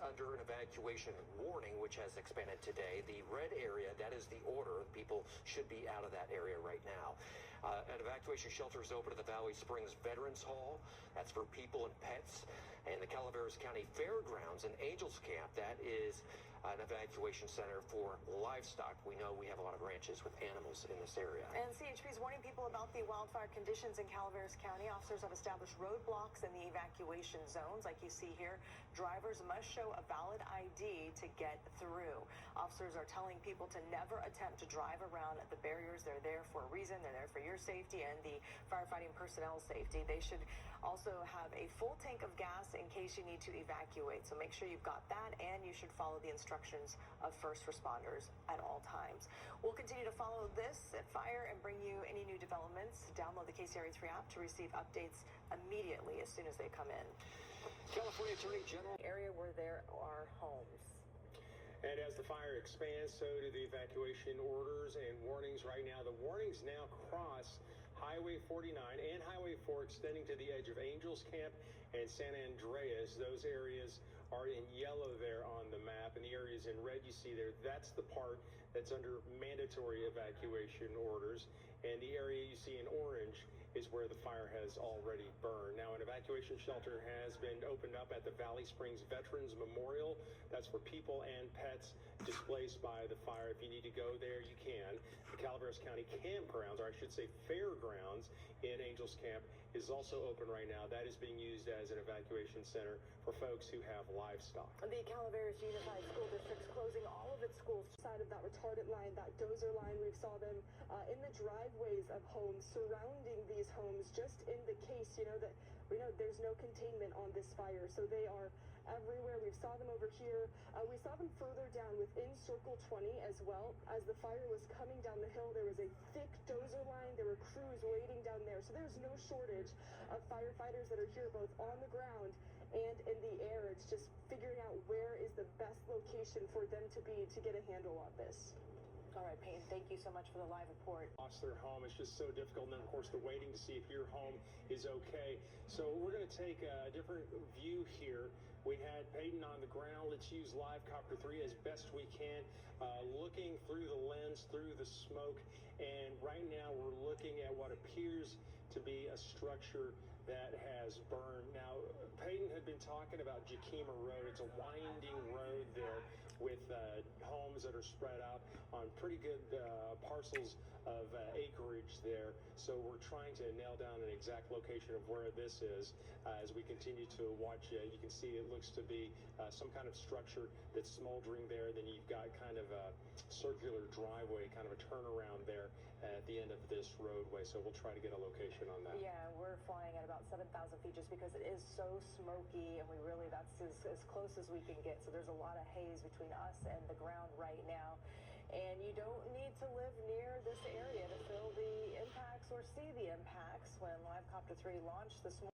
under an evacuation warning, which has expanded today. The red area, that is the order. People should be out of that area right now. An evacuation shelter is open at the Valley Springs Veterans Hall. That's for people and pets. And the Calaveras County Fairgrounds and Angels Camp, that is an evacuation center for livestock. We know we have a lot of ranches with animals in this area. And CHP is warning people about the wildfire conditions in Calaveras County. Officers have established roadblocks in the evacuation zones. Like you see here, drivers must show a valid ID to get through. Officers are telling people to never attempt to drive around the barriers. They're there for a reason. They're there for your safety and the firefighting personnel's safety. They should also have a full tank of gas in case you need to evacuate. So make sure you've got that, and you should follow the instructions of first responders at all times. We'll continue to follow this at Fire and bring you any new developments. Download the KCRA3 app to receive updates immediately as soon as they come in. California Attorney General. Area where there are homes. And as the fire expands, so do the evacuation orders and warnings right now. The warnings now cross Highway 49 and Highway 4, extending to the edge of Angels Camp and San Andreas. Those areas are in yellow there on the map, and the areas in red you see there, that's the part that's under mandatory evacuation orders. And the area you see in orange is where the fire has already burned. Now, an evacuation shelter has been opened up at the Valley Springs Veterans Memorial. That's for people and pets displaced by the fire. If you need to go there, you can. The Calaveras County Campgrounds, or I should say fairgrounds, in Angels Camp is also open right now. That is being used as an evacuation center for folks who have livestock. The Calaveras Unified School District's closing all of its schools. Side of that retardant line, that dozer line, we saw them in the driveways of homes surrounding these homes, just in the case, that we know there's no containment on this fire. So they are everywhere. We saw them over here. We saw them further down within Circle 20 as well. As the fire was coming down the hill, there was a thick dozer line. There were crews waiting down there. So there's no shortage of firefighters that are here both on the ground and in the air. It's just figuring out where is the best location for them to be to get a handle on this. All right, Peyton, thank you so much for the live report. Lost their home. It's just so difficult. And then, of course, the waiting to see if your home is okay. So we're going to take a different view here. We had Peyton on the ground. Let's use Live Copter 3 as best we can, looking through the lens, through the smoke. And right now we're looking at what appears to be a structure that has burned. Now, Peyton had been talking about Jakima Road. It's a winding road there with homes that are spread out on pretty good parcels of acreage there. So we're trying to nail down an exact location of where this is. As we continue to watch, you can see it looks to be some kind of structure that's smoldering there. Then you've got kind of a circular driveway, kind of a turnaround there at the end of this roadway. So we'll try to get a location on that. Yeah, we're flying at about 7,000 feet just because it is so smoky, and that's as close as we can get. So there's a lot of haze between us and the ground right now. And you don't need to live near this area to feel the impacts or see the impacts. When Live Copter 3 launched this morning,